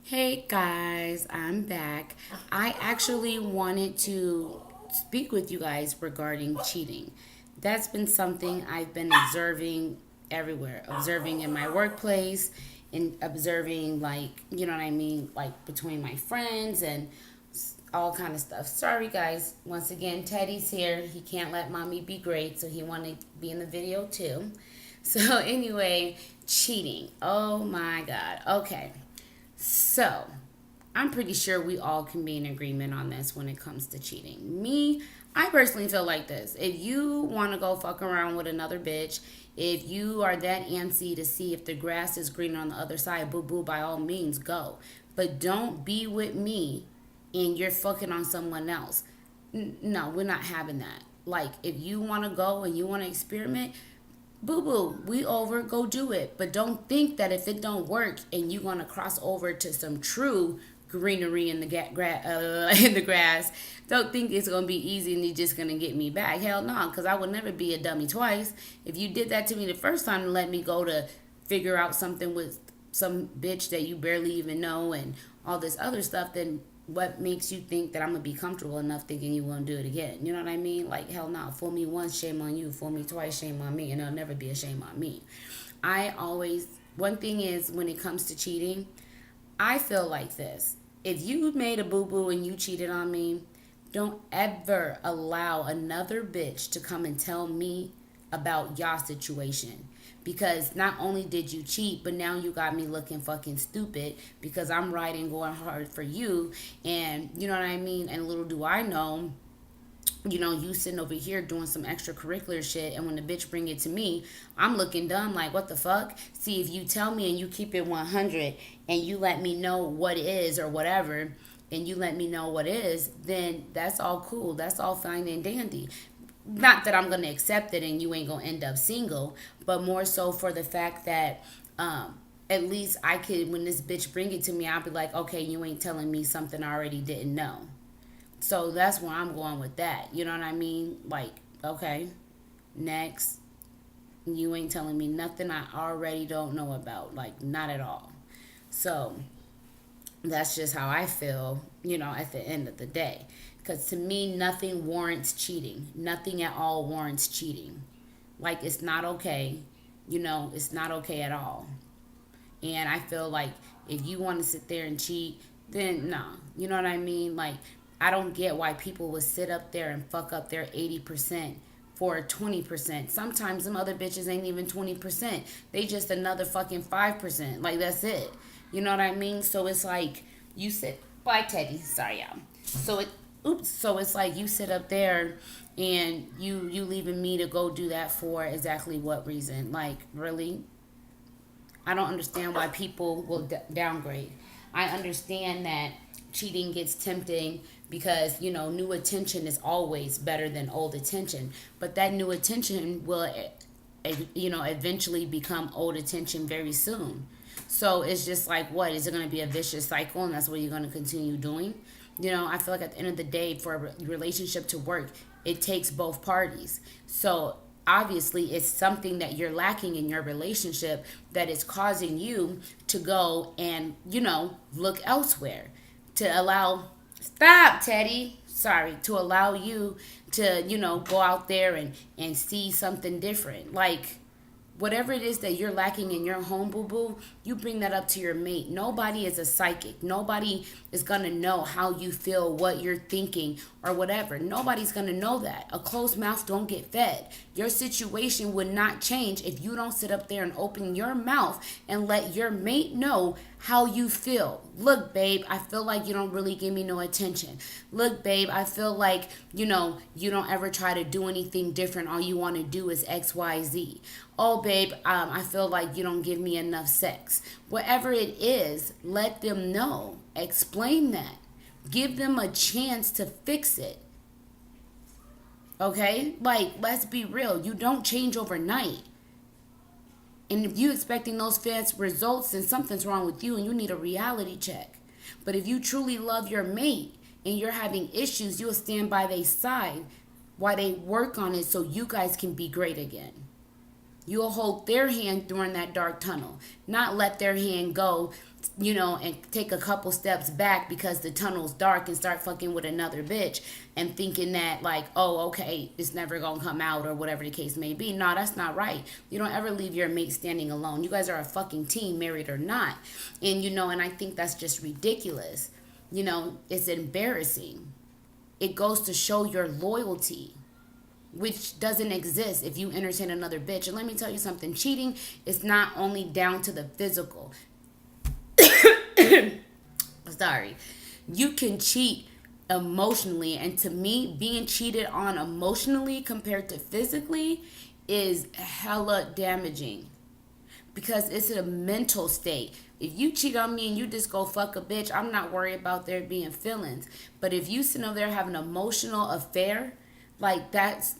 Hey guys, I'm back. I actually wanted to speak with you guys regarding cheating. That's been something I've been observing everywhere, observing in my workplace and observing you know what I mean, like between my friends and all kind of stuff. Sorry guys, once again Teddy's here. He can't let mommy be great, so he wanted to be in the video too. So anyway, cheating. Oh my god. Okay. So, I'm pretty sure we all can be in agreement on this when it comes to cheating. Me, I personally feel like this. If you want to go fuck around with another bitch, if you are that antsy to see if the grass is greener on the other side, boo boo, by all means, go. But don't be with me and you're fucking on someone else. No, we're not having that. Like, if you want to go and you want to experiment, boo boo, we over, go do it. But don't think that if it don't work and you gonna cross over to some true greenery in the in the grass, don't think it's gonna be easy and you're just gonna get me back. Hell no, because I would never be a dummy twice. If you did that to me the first time and let me go to figure out something with some bitch that you barely even know and all this other stuff, then what makes you think that I'm gonna be comfortable enough thinking you won't do it again? You know what I mean? Like, hell no. Fool me once, shame on you. Fool me twice, shame on me. And there'll never be a shame on me. I always, one thing is when it comes to cheating, I feel like this. If you made a boo boo and you cheated on me, don't ever allow another bitch to come and tell me about y'all situation. Because not only did you cheat, but now you got me looking fucking stupid because I'm riding going hard for you. And you know what I mean? And little do I know, you sitting over here doing some extracurricular shit, and when the bitch bring it to me, I'm looking dumb like, what the fuck? See, if you tell me and you keep it 100 and you let me know what is or whatever, and you let me know what is, then that's all cool. That's all fine and dandy. Not that I'm gonna accept it and you ain't gonna end up single, but more so for the fact that at least I could, when this bitch bring it to me, I'll be like, okay, you ain't telling me something I already didn't know. So that's where I'm going with that. You know what I mean? Like, okay, next. You ain't telling me nothing I already don't know about. Like, not at all. So that's just how I feel, at the end of the day. Because to me, nothing warrants cheating. Nothing at all warrants cheating. Like, it's not okay. It's not okay at all. And I feel like if you want to sit there and cheat, then nah. You know what I mean? Like, I don't get why people would sit up there and fuck up their 80% for 20%. Sometimes some other bitches ain't even 20%. They just another fucking 5%. Like, that's it. You know what I mean? So it's like you sit, bye Teddy. Sorry, y'all. So it's like you sit up there and you leaving me to go do that for exactly what reason? Like, really? I don't understand why people will downgrade. I understand that cheating gets tempting because, new attention is always better than old attention. But that new attention will, eventually become old attention very soon. So it's just like, what? Is it going to be a vicious cycle and that's what you're going to continue doing? I feel like at the end of the day, for a relationship to work, it takes both parties. So obviously it's something that you're lacking in your relationship that is causing you to go and look elsewhere, to allow, stop Teddy, sorry, to allow you to go out there and see something different. Like, whatever it is that you're lacking in your home, boo boo, you bring that up to your mate. Nobody is a psychic. Nobody is gonna know how you feel, what you're thinking, or whatever. Nobody's gonna know that. A closed mouth don't get fed. Your situation would not change if you don't sit up there and open your mouth and let your mate know how you feel. Look, babe, I feel like you don't really give me no attention. Look, babe, I feel like, you don't ever try to do anything different. All you want to do is XYZ. Oh, babe, I feel like you don't give me enough sex. Whatever it is, let them know. Explain that. Give them a chance to fix it. Okay? Like, let's be real. You don't change overnight. And if you expecting those fast results, then something's wrong with you and you need a reality check. But if you truly love your mate and you're having issues, you'll stand by their side while they work on it so you guys can be great again. You'll hold their hand during that dark tunnel, not let their hand go, and take a couple steps back because the tunnel's dark and start fucking with another bitch and thinking that, like, oh, okay, it's never gonna come out or whatever the case may be. No, that's not right. You don't ever leave your mate standing alone. You guys are a fucking team, married or not. And I think that's just ridiculous. It's embarrassing. It goes to show your loyalty, which doesn't exist if you entertain another bitch. And let me tell you something, cheating is not only down to the physical. Sorry. You can cheat emotionally, and to me, being cheated on emotionally compared to physically is hella damaging, because it's a mental state. If you cheat on me and you just go fuck a bitch, I'm not worried about there being feelings. But if you sit over there having an emotional affair, like that's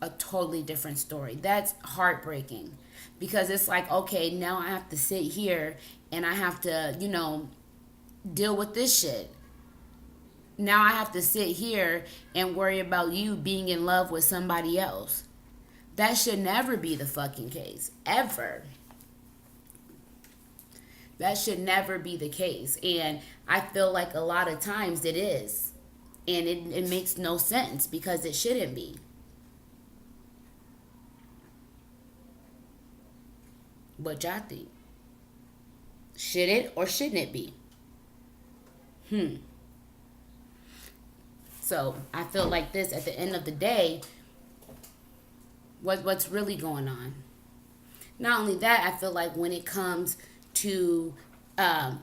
a totally different story. That's heartbreaking, because it's like, okay, now I have to sit here and I have to, deal with this shit. Now I have to sit here and worry about you being in love with somebody else. That should never be the fucking case, ever. That should never be the case. And I feel like a lot of times it is. And it makes no sense, because it shouldn't be. What y'all think? Should it or shouldn't it be? So I feel like this, at the end of the day, what's really going on? Not only that, I feel like when it comes to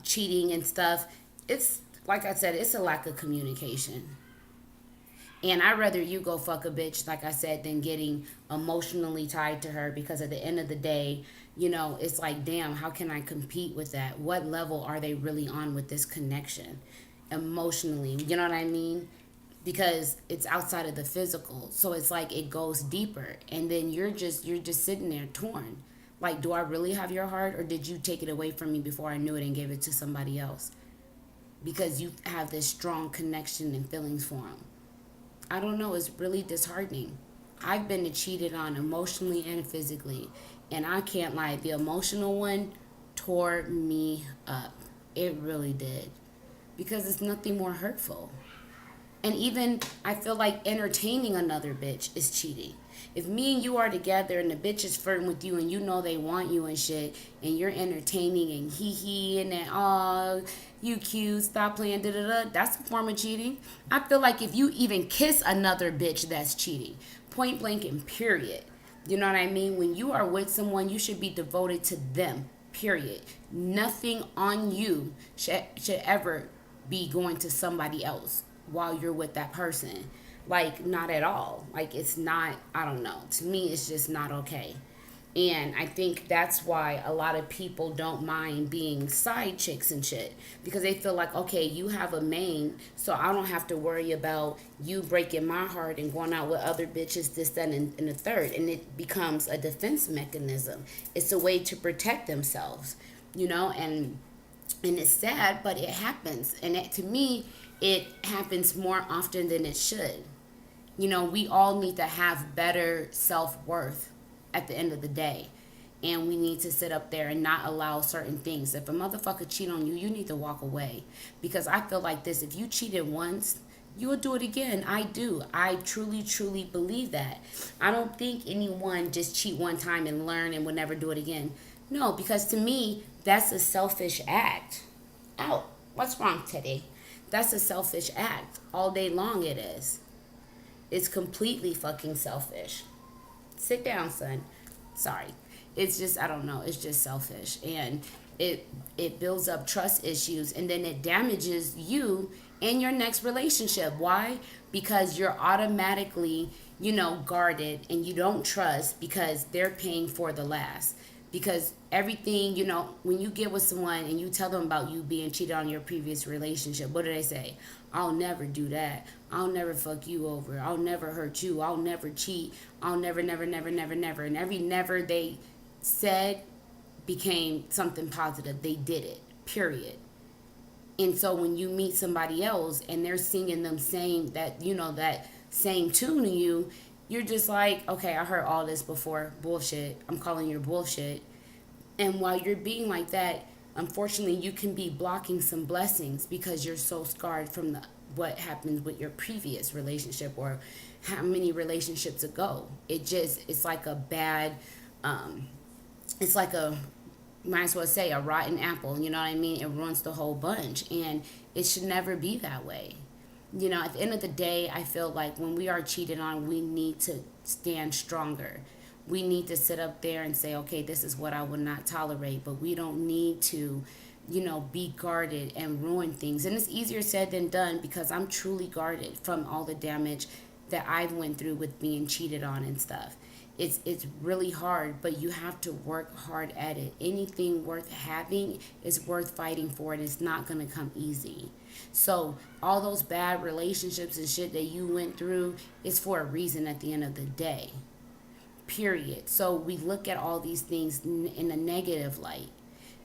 cheating and stuff, it's like I said, it's a lack of communication. And I'd rather you go fuck a bitch, like I said, than getting emotionally tied to her, because at the end of the day, it's like, damn, how can I compete with that? What level are they really on with this connection emotionally? You know what I mean? Because it's outside of the physical. So it's like it goes deeper. And then you're just sitting there torn. Like, do I really have your heart, or did you take it away from me before I knew it and gave it to somebody else? Because you have this strong connection and feelings for him. I don't know. It's really disheartening. I've been cheated on emotionally and physically. And I can't lie. The emotional one tore me up. It really did. Because it's nothing more hurtful. And even, I feel like entertaining another bitch is cheating. If me and you are together and the bitch is flirting with you and you know they want you and shit, and you're entertaining and hee and then, oh, you cute, stop playing, da da da, that's a form of cheating. I feel like if you even kiss another bitch, that's cheating. Point blank and period. You know what I mean? When you are with someone, you should be devoted to them, period. Nothing on you should ever be going to somebody else while you're with that person. Like, not at all. Like, it's not, I don't know. To me, it's just not okay. And I think that's why a lot of people don't mind being side chicks and shit. Because they feel like, okay, you have a main, so I don't have to worry about you breaking my heart and going out with other bitches, this, that, and the third. And it becomes a defense mechanism. It's a way to protect themselves, and it's sad, but it happens. And to me, it happens more often than it should. We all need to have better self-worth at the end of the day. And we need to sit up there and not allow certain things. If a motherfucker cheat on you, you need to walk away. Because I feel like this, if you cheated once, you will do it again. I do. I truly, truly believe that. I don't think anyone just cheat one time and learn and will never do it again. No, because to me, that's a selfish act. Ow, what's wrong today? That's a selfish act. All day long it is. It's completely fucking selfish. Sit down, son. Sorry. It's just, I don't know. It's just selfish. And it builds up trust issues, and then it damages you in your next relationship. Why? Because you're automatically, guarded, and you don't trust because they're paying for the last. Because everything, when you get with someone and you tell them about you being cheated on your previous relationship, what do they say? I'll never do that. I'll never fuck you over. I'll never hurt you. I'll never cheat. I'll never, never, never, never, never. And every never they said became something positive. They did it, period. And so when you meet somebody else and they're singing them saying that, that same tune to you, you're just like, okay, I heard all this before. Bullshit. I'm calling your bullshit. And while you're being like that, unfortunately, you can be blocking some blessings because you're so scarred from the what happened with your previous relationship or how many relationships ago. It's like a bad, um, it's like a might as well say a rotten apple. You know what I mean? It ruins the whole bunch, and it should never be that way. You know, at the end of the day, I feel like when we are cheated on, we need to stand stronger. We need to sit up there and say, okay, this is what I would not tolerate, but we don't need to, be guarded and ruin things. And it's easier said than done because I'm truly guarded from all the damage that I've went through with being cheated on and stuff. It's really hard, but you have to work hard at it. Anything worth having is worth fighting for, and it's not going to come easy. So all those bad relationships and shit that you went through is for a reason at the end of the day. Period. So we look at all these things in a negative light,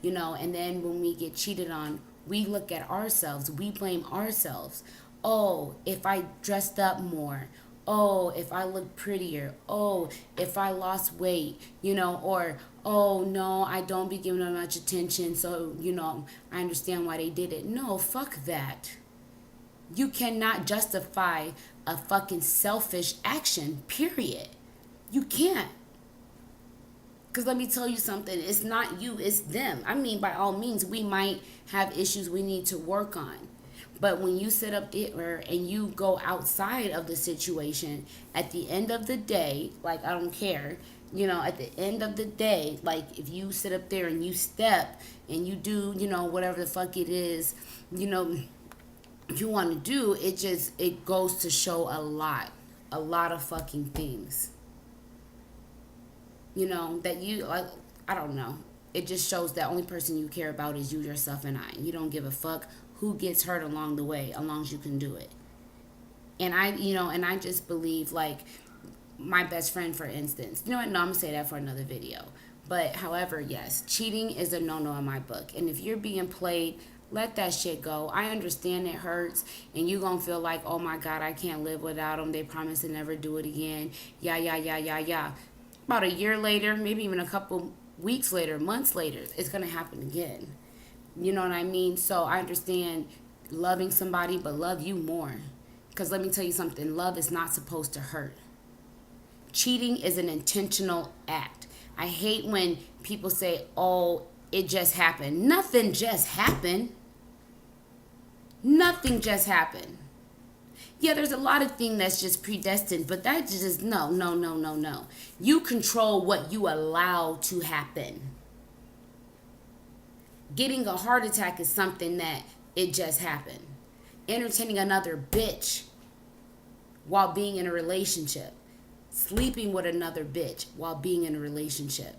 and then when we get cheated on, we look at ourselves, we blame ourselves. Oh, if I dressed up more. Oh, if I looked prettier. Oh, if I lost weight, or oh no, I don't be giving them much attention, so I understand why they did it. No, fuck that. You cannot justify a fucking selfish action, period. You can't. Because let me tell you something, it's not you, it's them. I mean, by all means, we might have issues we need to work on. But when you sit up there and you go outside of the situation, at the end of the day, like, I don't care, at the end of the day, like, if you sit up there and you step and you do, whatever the fuck it is, you want to do, it goes to show a lot of fucking things. That you, like, I don't know. It just shows that only person you care about is you, yourself, and I. You don't give a fuck who gets hurt along the way, as long as you can do it. And I just believe, like, my best friend, for instance. You know what? No, I'm going to say that for another video. But, however, yes, cheating is a no-no in my book. And if you're being played, let that shit go. I understand it hurts, and you gonna feel like, oh my God, I can't live without them. They promise to never do it again. Yeah, yeah, yeah, yeah, yeah. About a year later, maybe even a couple weeks later, months later, it's gonna happen again. You know what I mean? So I understand loving somebody, but love you more. Because let me tell you something, love is not supposed to hurt. Cheating is an intentional act. I hate when people say, oh, it just happened. Nothing just happened. Nothing just happened. Yeah, there's a lot of things that's just predestined, but that just, no, no, no, no, no. You control what you allow to happen. Getting a heart attack is something that it just happened. Entertaining another bitch while being in a relationship. Sleeping with another bitch while being in a relationship.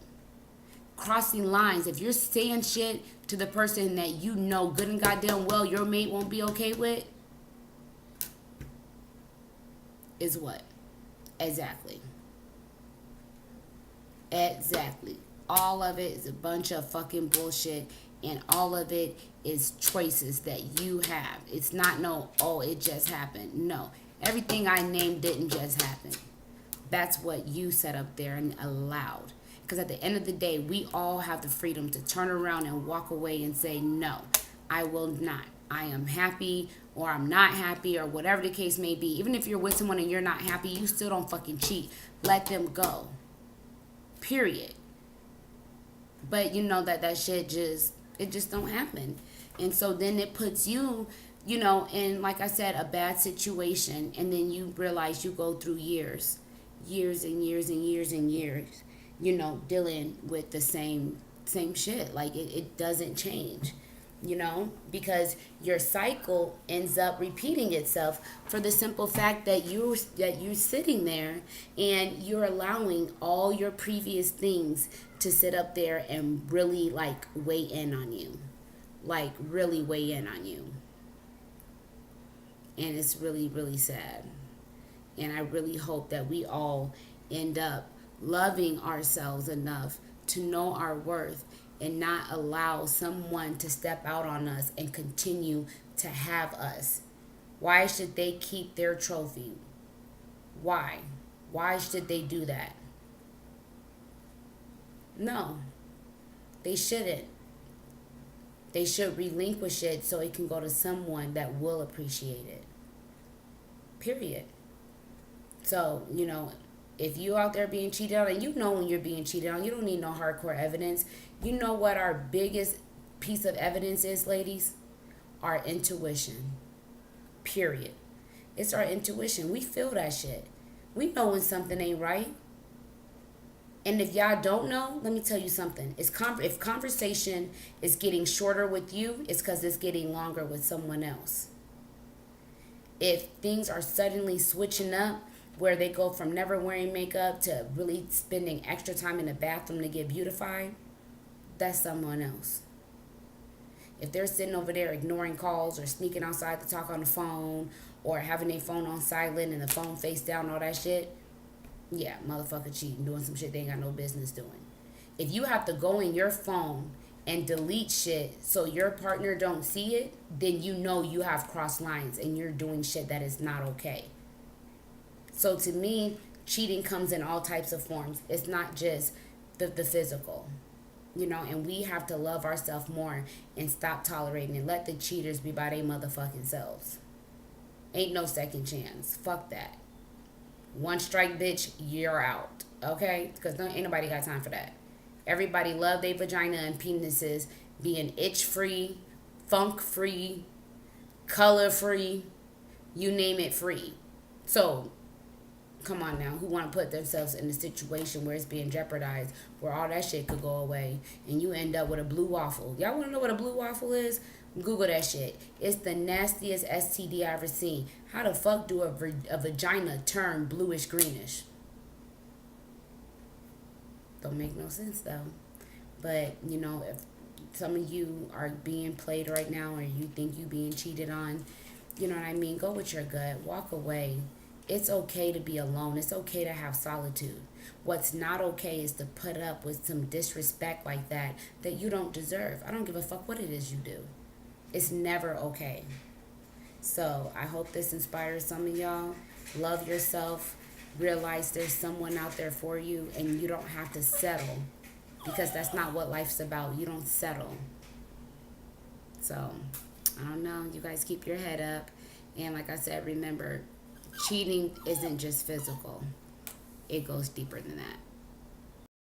Crossing lines. If you're saying shit to the person that you know good and goddamn well your mate won't be okay with, is what? Exactly. Exactly. All of it is a bunch of fucking bullshit, and all of it is choices that you have. It's not no, oh, it just happened. No. Everything I named didn't just happen. That's what you set up there and allowed. Because at the end of the day, we all have the freedom to turn around and walk away and say, no, I will not. I am happy, or I'm not happy, or whatever the case may be. Even if you're with someone and you're not happy, you still don't fucking cheat. Let them go. Period. But that shit just don't happen. And so then it puts you, in, like I said, a bad situation. And then you realize you go through years and years and years and years, dealing with the same shit. Like it doesn't change. Because your cycle ends up repeating itself for the simple fact that you're sitting there and you're allowing all your previous things to sit up there and really like weigh in on you. Like really weigh in on you. And it's really, really sad. And I really hope that we all end up loving ourselves enough to know our worth and not allow someone to step out on us and continue to have us. Why should they keep their trophy? Why? Why should they do that? No, they shouldn't. They should relinquish it so it can go to someone that will appreciate it. Period. So, if you out there being cheated on, and you know when you're being cheated on, you don't need no hardcore evidence. You know what our biggest piece of evidence is, ladies? Our intuition. Period. It's our intuition. We feel that shit. We know when something ain't right. And if y'all don't know, let me tell you something. If conversation is getting shorter with you, it's because it's getting longer with someone else. If things are suddenly switching up, where they go from never wearing makeup to really spending extra time in the bathroom to get beautified, that's someone else. If they're sitting over there ignoring calls or sneaking outside to talk on the phone or having their phone on silent and the phone face down, all that shit, yeah, motherfucker cheating, doing some shit they ain't got no business doing. If you have to go in your phone and delete shit so your partner don't see it, then you know you have crossed lines and you're doing shit that is not okay. So to me, cheating comes in all types of forms. It's not just the physical, and we have to love ourselves more and stop tolerating it. Let the cheaters be by their motherfucking selves. Ain't no second chance. Fuck that. One strike, bitch, you're out. Okay? Because ain't nobody got time for that. Everybody love their vagina and penises being itch-free, funk-free, color-free, you name it, free. So, come on now, who want to put themselves in a situation where it's being jeopardized, where all that shit could go away, and you end up with a blue waffle? Y'all want to know what a blue waffle is? Google that shit. It's the nastiest STD I ever seen. How the fuck do a vagina turn bluish greenish? Don't make no sense though. But if some of you are being played right now, or you think you being cheated on, you know what I mean? Go with your gut. Walk away. It's okay to be alone. It's okay to have solitude. What's not okay is to put up with some disrespect like that you don't deserve. I don't give a fuck what it is you do. It's never okay. So I hope this inspires some of y'all. Love yourself. Realize there's someone out there for you, and you don't have to settle, because that's not what life's about. You don't settle. So I don't know. You guys keep your head up. And like I said, remember, cheating isn't just physical. It goes deeper than that.